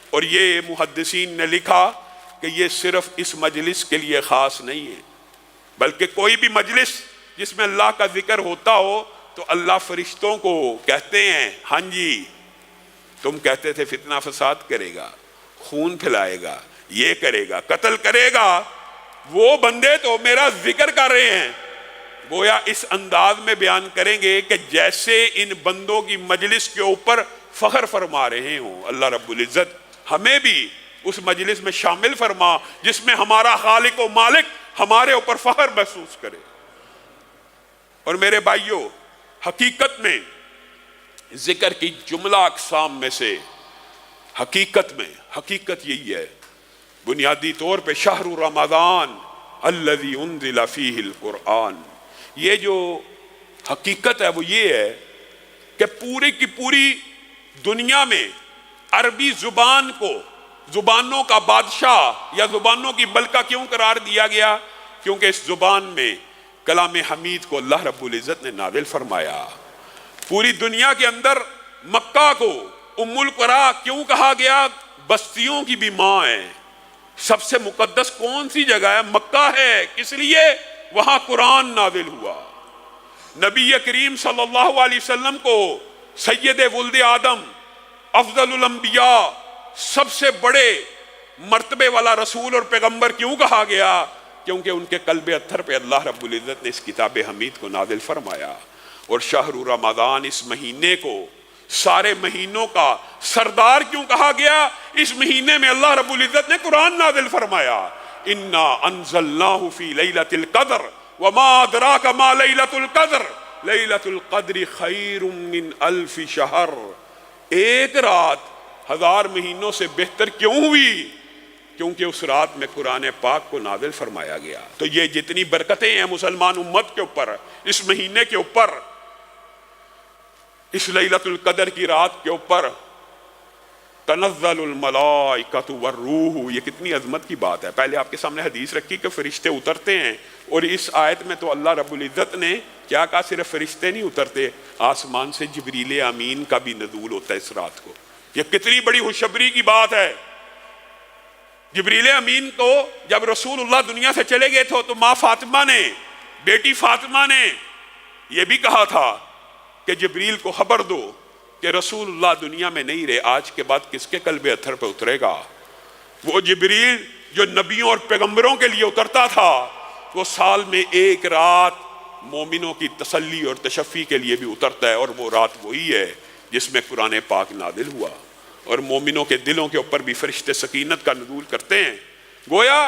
اور یہ محدثین نے لکھا کہ یہ صرف اس مجلس کے لیے خاص نہیں ہے، بلکہ کوئی بھی مجلس جس میں اللہ کا ذکر ہوتا ہو تو اللہ فرشتوں کو کہتے ہیں ہاں جی تم کہتے تھے فتنہ فساد کرے گا، خون پھیلائے گا، یہ کرے گا، قتل کرے گا، وہ بندے تو میرا ذکر کر رہے ہیں۔ گویا اس انداز میں بیان کریں گے کہ جیسے ان بندوں کی مجلس کے اوپر فخر فرما رہے ہوں۔ اللہ رب العزت ہمیں بھی اس مجلس میں شامل فرما جس میں ہمارا خالق و مالک ہمارے اوپر فخر محسوس کرے۔ اور میرے بھائیوں، حقیقت میں ذکر کی جملہ اقسام میں سے حقیقت یہی ہے، بنیادی طور پہ شہر رمضان الذی انزل فیہ القرآن، یہ جو حقیقت ہے وہ یہ ہے کہ پوری کی پوری دنیا میں عربی زبان کو زبانوں کا بادشاہ یا زبانوں کی ملکہ کیوں قرار دیا گیا؟ کیونکہ اس زبان میں کلام حمید کو اللہ رب العزت نے نازل فرمایا۔ پوری دنیا کے اندر مکہ کو ام القریٰ کیوں کہا گیا؟ بستیوں کی بھی ماں ہے۔ سب سے مقدس کون سی جگہ ہے؟ مکہ ہے۔ کس لیے؟ وہاں قرآن نازل ہوا۔ نبی کریم صلی اللہ علیہ وسلم کو سید ولد آدم، افضل الانبیاء، سب سے بڑے مرتبے والا رسول اور پیغمبر کیوں کہا گیا؟ کیونکہ ان کے قلب اطہر پہ اللہ رب العزت نے اس کتاب حمید کو نازل فرمایا۔ اور شہر رمضان، اس مہینے کو سارے مہینوں کا سردار کیوں کہا گیا؟ اس مہینے میں اللہ رب العزت نے قرآن نازل فرمایا۔ انا انزلناہ فی لیلۃ القدر وما ادراک ما لیلۃ القدر لیلۃ القدر خیر من الف شہر۔ ایک رات 1000 مہینوں سے بہتر کیوں ہوئی؟ کیونکہ اس رات میں قرآن پاک کو نازل فرمایا گیا۔ تو یہ جتنی برکتیں ہیں مسلمان امت کے اوپر، اس مہینے کے اوپر، اس لیلۃ القدر کی رات کے اوپر، تنزل الملائکۃ والروح، یہ کتنی عظمت کی بات ہے۔ پہلے آپ کے سامنے حدیث رکھی کہ فرشتے اترتے ہیں، اور اس آیت میں تو اللہ رب العزت نے کیا کہا؟ صرف فرشتے نہیں اترتے، آسمان سے جبریل امین کا بھی نزول ہوتا ہے اس رات کو۔ یہ کتنی بڑی خوشخبری کی بات ہے۔ جبریل امین کو جب رسول اللہ دنیا سے چلے گئے تھے تو ماں فاطمہ نے، بیٹی فاطمہ نے یہ بھی کہا تھا کہ جبریل کو خبر دو کہ رسول اللہ دنیا میں نہیں رہے، آج کے بعد کس کے قلب اطہر پہ اترے گا؟ وہ جبریل جو نبیوں اور پیغمبروں کے لیے اترتا تھا، وہ سال میں ایک رات مومنوں کی تسلی اور تشفی کے لیے بھی اترتا ہے، اور وہ رات وہی ہے جس میں قرآن پاک نازل ہوا، اور مومنوں کے دلوں کے اوپر بھی فرشتے سکینت کا نزول کرتے ہیں۔ گویا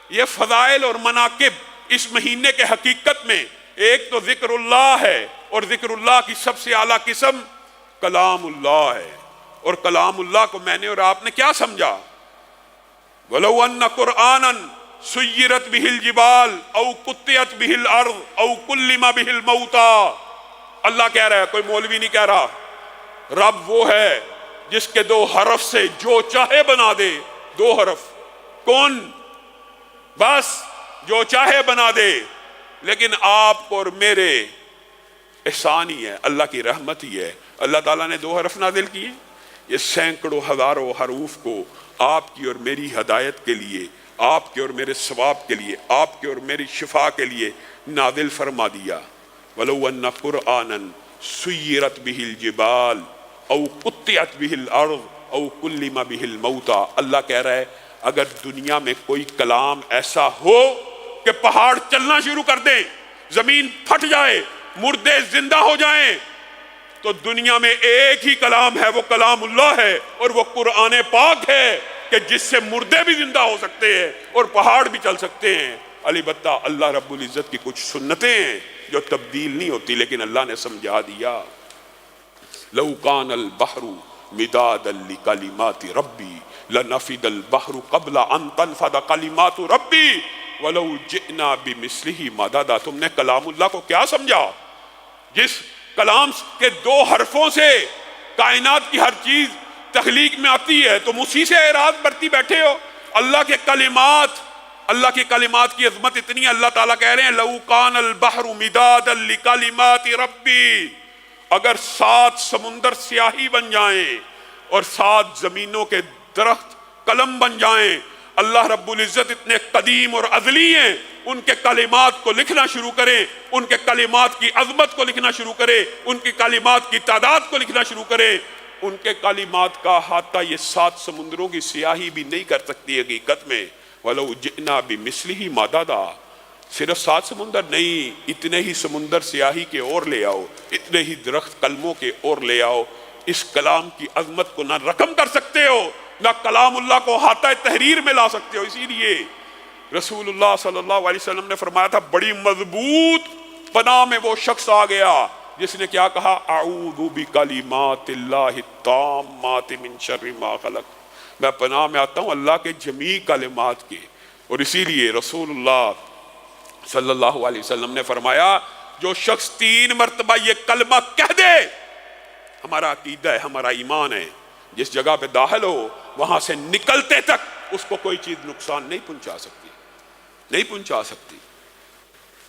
یہ فضائل اور مناقب اس مہینے کے حقیقت میں ایک تو ذکر اللہ ہے، اور ذکر اللہ کی سب سے اعلیٰ قسم کلام اللہ ہے۔ اور کلام اللہ کو میں نے اور آپ نے کیا سمجھا؟ وَلَوْ أَنَّ قُرْآنًا سُيِّرَتْ بِهِ الْجِبَالُ أَوْ قُطِّعَتْ بِهِ الْأَرْضُ أَوْ كُلِّمَ بِهِ الْمَوْتَى۔ اللہ کہہ رہا ہے، کوئی مولوی نہیں کہہ رہا۔ رب وہ ہے جس کے 2 حرف سے جو چاہے بنا دے۔ 2 حرف، کون؟ بس جو چاہے بنا دے۔ لیکن آپ کو اور میرے احسان ہی ہے، اللہ کی رحمت ہی ہے، اللہ تعالیٰ نے 2 حرف نازل کیے۔ یہ سینکڑوں ہزاروں حروف کو آپ کی اور میری ہدایت کے لیے، آپ کے اور میرے ثواب کے لیے، آپ کے اور میری شفا کے لیے نازل فرما دیا۔ وَلَوْ أَنَّ قُرْآنًا سُيِّرَتْ بِهِ الْجِبَالُ أَوْ قُطِّعَتْ بِهِ الْأَرْضُ أَوْ كُلِّمَ بِهِ الْمَوْتَى۔ اللہ کہہ رہا ہے اگر دنیا میں کوئی کلام ایسا ہو کہ پہاڑ چلنا شروع کر دیں، زمین پھٹ جائے، مردے زندہ ہو جائیں، تو دنیا میں ایک ہی کلام ہے، وہ کلام اللہ ہے، اور وہ قرآن پاک ہے کہ جس سے مردے بھی زندہ ہو سکتے ہیں اور پہاڑ بھی چل سکتے ہیں۔ البتہ اللہ رب العزت کی کچھ سنتیں ہیں جو تبدیل نہیں ہوتی، لیکن اللہ نے سمجھا دیا۔ لو کان البحر مدادا لکلمات ربی لنفد البحر قبل ان تنفد کلمات ربی ولو جئنا بمثلہ مددا۔ تم نے کلام اللہ کو کیا سمجھا؟ جس کلام کے 2 حرفوں سے کائنات کی ہر چیز تخلیق میں آتی ہے، تم اسی سے اعراض برتی بیٹھے ہو۔ اللہ کے کلمات کی عظمت اتنی، اللہ تعالیٰ کہہ رہے ہیں لو کان البحر مدادا لکلمات ربی، اگر 7 سمندر سیاہی بن جائیں اور 7 زمینوں کے درخت قلم بن جائیں۔ اللہ رب العزت اتنے قدیم اور ازلی ہیں، ان کے کلمات کو لکھنا شروع کریں، ان کے کلمات کی عظمت کو لکھنا شروع کریں، ان کی کلمات کی تعداد کو لکھنا شروع کریں۔ ان کے کلمات کا احاطہ یہ 7 سمندروں کی سیاہی بھی نہیں کر سکتی حقیقت میں۔ وَلَوْ جِئْنَا بِمِثْلِهِ مَدَدًا، صرف 7 سمندر نہیں، اتنے ہی سمندر سیاہی کے اور لے آؤ، اتنے ہی درخت قلموں کے اور لے آؤ۔ اس کلام کی عظمت کو نہ رقم کر سکتے ہو، نہ کلام اللہ کو احاطہ تحریر میں لا سکتے ہو۔ اسی لیے رسول اللہ صلی اللہ علیہ وسلم نے فرمایا تھا، بڑی مضبوط پناہ میں وہ شخص آ گیا جس نے کیا کہا، اعوذ بکلمات اللہ التامات من شر ما خلق، میں پناہ میں آتا ہوں اللہ کے جمیع کلمات کے۔ اور اسی لیے رسول اللہ صلی اللہ علیہ وسلم نے فرمایا، جو شخص 3 مرتبہ یہ کلمہ کہہ دے، ہمارا عقیدہ ہے، ہمارا ایمان ہے، جس جگہ پہ داخل ہو وہاں سے نکلتے تک اس کو کوئی چیز نقصان نہیں پہنچا سکتی، نہیں پہنچا سکتی۔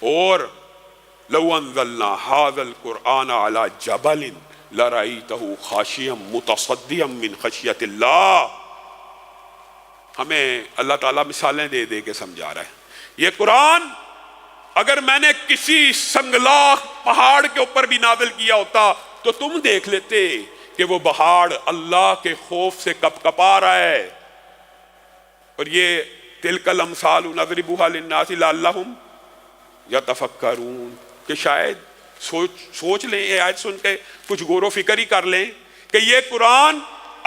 اور لو انزلنا هذا القرآن على جبل لرأيته خاشعا متصدعا من خشیۃ اللہ، ہمیں اللہ تعالیٰ مثالیں دے دے کے سمجھا رہا ہے۔ یہ قرآن اگر میں نے کسی سنگلاخ پہاڑ کے اوپر بھی نازل کیا ہوتا تو تم دیکھ لیتے کہ وہ پہاڑ اللہ کے خوف سے کپ کپا رہا ہے۔ اور یہ تلک الامثال نضربها للناس لعلهم یتفکرون، کہ شاید سوچ لیں، یہ آیت سن کے کچھ غور و فکر ہی کر لیں کہ یہ قرآن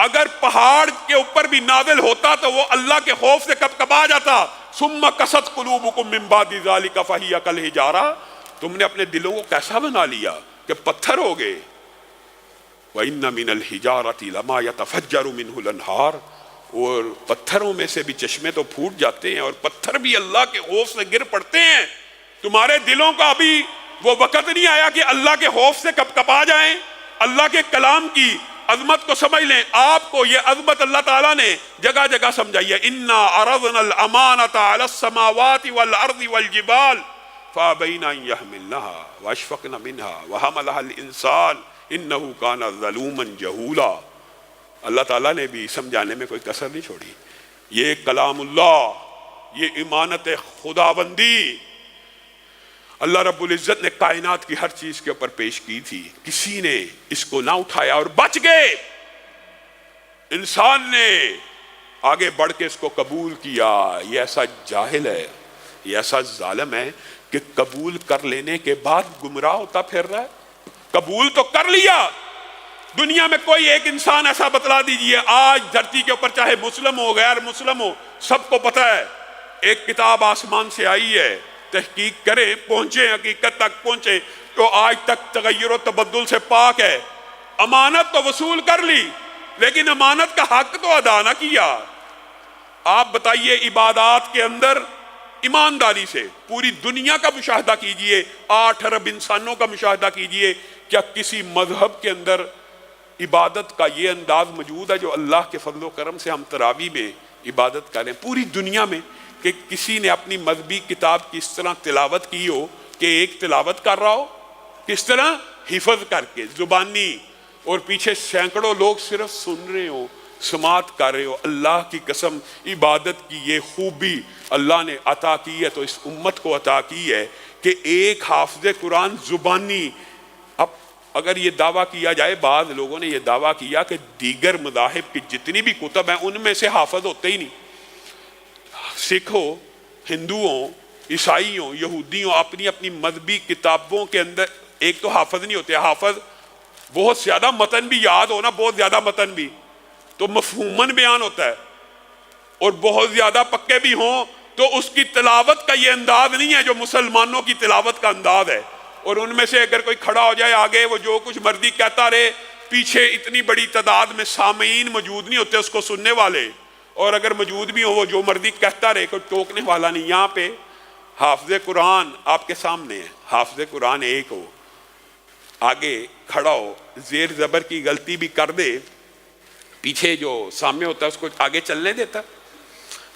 اگر پہاڑ کے اوپر بھی نازل ہوتا تو وہ اللہ کے خوف سے کب کبا جاتا۔ ثم قست قلوبکم من بعد ذلک فہی کالحجارہ، تم نے اپنے دلوں کو کیسا بنا لیا کہ پتھر ہو گئے۔ وَإِنَّ مِنَ الْحِجَارَةِ لَمَا يَتَفَجَّرُ مِنْهُ الْأَنْهَارُ، اور پتھروں میں سے بھی چشمے تو پھوٹ جاتے ہیں، اور پتھر بھی اللہ کے خوف سے گر پڑتے ہیں۔ تمہارے دلوں کا ابھی وہ وقت نہیں آیا کہ اللہ کے خوف سے کب کپا جائیں، اللہ کے کلام کی عظمت کو سمجھ لیں۔ آپ کو یہ عظمت اللہ تعالیٰ نے جگہ جگہ سمجھائی ہے۔ اِنَّا عَرَضْنَا الْأَمَانَةَ عَلَى السَّمَاوَاتِ وَالْأَرْضِ وَالْجِبَالِ فَأَبَيْنَ أَن يَحْمِلْنَهَا وَأَشْفَقْنَ مِنْهَا وَحَمَلَهَا الْإِنسَانُ إِنَّهُ كَانَ ظَلُومًا جَهُولًا۔ اللہ تعالیٰ نے بھی سمجھانے میں کوئی کسر نہیں چھوڑی۔ یہ کلام اللہ، یہ امانت خداوندی اللہ رب العزت نے کائنات کی ہر چیز کے اوپر پیش کی تھی، کسی نے اس کو نہ اٹھایا اور بچ گئے۔ انسان نے آگے بڑھ کے اس کو قبول کیا۔ یہ ایسا جاہل ہے، یہ ایسا ظالم ہے کہ قبول کر لینے کے بعد گمراہ ہوتا پھر رہا ہے۔ قبول تو کر لیا، دنیا میں کوئی ایک انسان ایسا بتلا دیجئے آج دھرتی کے اوپر، چاہے مسلم ہو غیر مسلم ہو، سب کو پتہ ہے ایک کتاب آسمان سے آئی ہے، تحقیق کریں، پہنچیں، حقیقت تک پہنچیں، تو آج تک تغیر و تبدل سے پاک ہے۔ امانت تو وصول کر لی لیکن امانت کا حق تو ادا نہ کیا۔ آپ بتائیے عبادات کے اندر ایمانداری سے پوری دنیا کا مشاہدہ کیجئے، 8 ارب انسانوں کا مشاہدہ کیجئے، کیا کسی مذہب کے اندر عبادت کا یہ انداز موجود ہے جو اللہ کے فضل و کرم سے ہم تراویح میں عبادت کریں پوری دنیا میں، کہ کسی نے اپنی مذہبی کتاب کی اس طرح تلاوت کی ہو کہ ایک تلاوت کر رہا ہو، کس طرح حفظ کر کے زبانی، اور پیچھے سینکڑوں لوگ صرف سن رہے ہو، سماعت کر رہے ہو۔ اللہ کی قسم عبادت کی یہ خوبی اللہ نے عطا کی ہے تو اس امت کو عطا کی ہے کہ ایک حافظ قرآن زبانی، اب اگر یہ دعویٰ کیا جائے، بعض لوگوں نے یہ دعویٰ کیا کہ دیگر مذاہب کی جتنی بھی کتب ہیں ان میں سے حافظ ہوتے ہی نہیں۔ سکھ ہو، ہندو ہوں، عیسائی ہوں، یہودی ہوں، اپنی اپنی مذہبی کتابوں کے اندر ایک تو حافظ نہیں ہوتے۔ حافظ بہت زیادہ متن بھی یاد ہونا، بہت زیادہ متن بھی تو مفہوماً بیان ہوتا ہے، اور بہت زیادہ پکے بھی ہوں تو اس کی تلاوت کا یہ انداز نہیں ہے جو مسلمانوں کی تلاوت کا انداز ہے۔ اور ان میں سے اگر کوئی کھڑا ہو جائے آگے، وہ جو کچھ مرضی کہتا رہے، پیچھے اتنی بڑی تعداد میں سامعین موجود نہیں ہوتے اس کو سننے والے، اور اگر موجود بھی ہو وہ جو مرضی کہتا رہے، کوئی ٹوکنے والا نہیں۔ یہاں پہ حافظ قرآن آپ کے سامنے ہے، حافظ قرآن ایک ہو، آگے کھڑا ہو، زیر زبر کی غلطی بھی کر دے، پیچھے جو سامنے ہوتا ہے اس کو آگے چلنے دیتا۔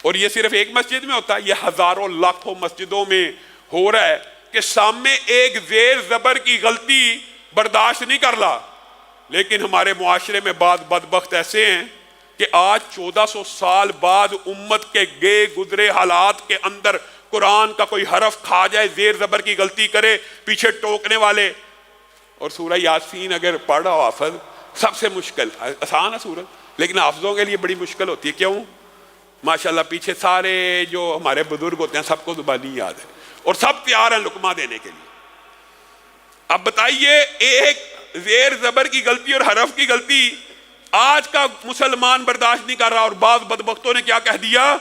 اور یہ صرف ایک مسجد میں ہوتا ہے، یہ ہزاروں لاکھوں مسجدوں میں ہو رہا ہے کہ سامنے ایک زیر زبر کی غلطی برداشت نہیں کر رہا، لیکن ہمارے معاشرے میں بعض بدبخت ایسے ہیں کہ آج 1400 سال بعد امت کے گئے گزرے حالات کے اندر قرآن کا کوئی حرف کھا جائے، زیر زبر کی غلطی کرے، پیچھے ٹوکنے والے. اور سورہ یاسین اگر پڑھا ہو حافظ، سب سے مشکل، آسان ہے سورت لیکن حافظوں کے لیے بڑی مشکل ہوتی ہے. کیوں؟ ماشاءاللہ پیچھے سارے جو ہمارے بزرگ ہوتے ہیں سب کو زبانی یاد ہے اور سب تیار ہیں لقمہ دینے کے لیے. اب بتائیے ایک زیر زبر کی غلطی اور حرف کی غلطی آج کا مسلمان برداشت نہیں کر رہا، اور بعض بدبختوں نے کیا کہہ دیا،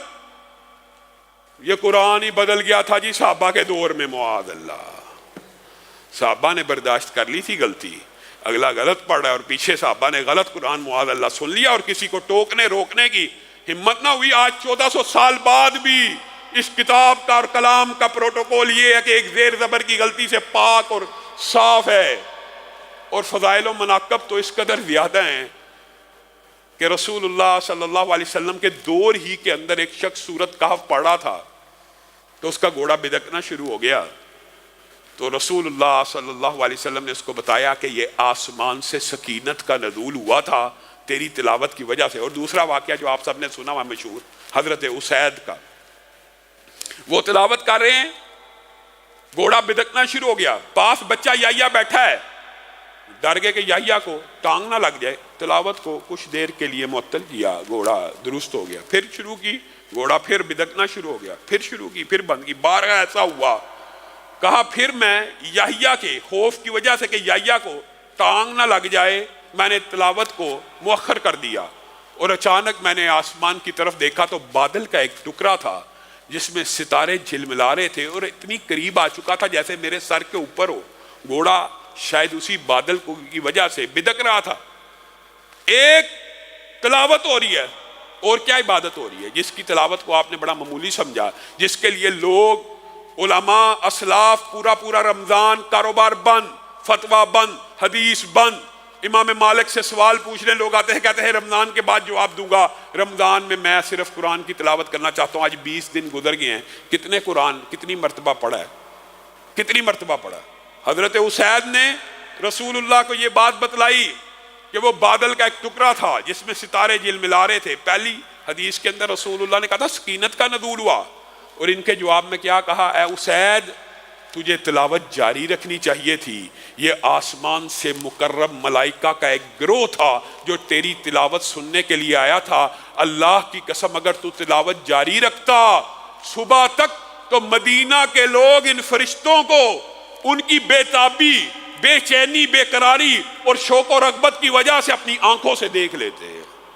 یہ قرآن ہی بدل گیا تھا جی صحابہ کے دور میں. معاذ اللہ، صحابہ نے برداشت کر لی تھی غلطی، اگلا غلط پڑھ رہا ہے اور پیچھے صحابہ نے غلط قرآن معاذ اللہ سن لیا اور کسی کو ٹوکنے روکنے کی ہمت نہ ہوئی. آج 1400 سال بعد بھی اس کتاب کا اور کلام کا پروٹوکول یہ ہے کہ ایک زیر زبر کی غلطی سے پاک اور صاف ہے. اور فضائل و مناقب تو اس قدر زیادہ ہیں کہ رسول اللہ صلی اللہ علیہ وسلم کے دور ہی کے اندر ایک شخص سورۃ کہف پڑھ رہا تھا تو اس کا گھوڑا بدکنا شروع ہو گیا. تو رسول اللہ صلی اللہ علیہ وسلم نے اس کو بتایا کہ یہ آسمان سے سکینت کا نزول ہوا تھا تیری تلاوت کی وجہ سے. اور دوسرا واقعہ جو آپ سب نے سنا ہوا مشہور، حضرت اسید کا، وہ تلاوت کر رہے ہیں، گھوڑا بدکنا شروع ہو گیا، پاس بچہ یحییٰ بیٹھا ہے، ڈر گئے کہ یحییٰ کو ٹانگ نہ لگ جائے. تلاوت کو کچھ دیر کے لیے معطل کیا، گھوڑا درست ہو گیا، پھر شروع کی، گھوڑا پھر بدکنا شروع ہو گیا، پھر شروع کی، پھر بند کی. بارہ ایسا ہوا، کہا پھر میں یحییٰ کے خوف کی وجہ سے کہ یحییٰ کو ٹانگ نہ لگ جائے میں نے تلاوت کو مؤخر کر دیا. اور اچانک میں نے آسمان کی طرف دیکھا تو بادل کا ایک ٹکڑا تھا جس میں ستارے جھلملا رہے تھے اور اتنی قریب آ چکا تھا جیسے میرے سر کے اوپر ہو. گھوڑا شاید اسی بادل کی وجہ سے بدک رہا تھا. ایک تلاوت ہو رہی ہے اور کیا عبادت ہو رہی ہے جس کی تلاوت کو آپ نے بڑا معمولی سمجھا، جس کے لیے لوگ علماء اسلاف پورا رمضان کاروبار بند، فتویٰ بند، حدیث بند. امام مالک سے سوال پوچھنے لوگ آتے ہیں، کہتے ہیں رمضان کے بعد جواب دوں گا، رمضان میں صرف قرآن کی تلاوت کرنا چاہتا ہوں. آج 20 دن گزر گئے ہیں، کتنے قرآن کتنی مرتبہ پڑھا ہے، کتنی مرتبہ پڑھا. حضرت اسید نے رسول اللہ کو یہ بات بتلائی کہ وہ بادل کا ایک ٹکڑا تھا جس میں ستارے جھلملا رہے تھے. پہلی حدیث کے اندر رسول اللہ نے کہا تھا سکینت کا نزول ہوا، اور ان کے جواب میں کیا کہا، اے اسید تجھے تلاوت جاری رکھنی چاہیے تھی، یہ آسمان سے مکرم ملائکہ کا ایک گروہ تھا جو تیری تلاوت سننے کے لیے آیا تھا. اللہ کی قسم اگر تو تلاوت جاری رکھتا صبح تک تو مدینہ کے لوگ ان فرشتوں کو ان کی بے تابی، بے چینی، بے قراری اور شوق و رغبت کی وجہ سے اپنی آنکھوں سے دیکھ لیتے ہیں.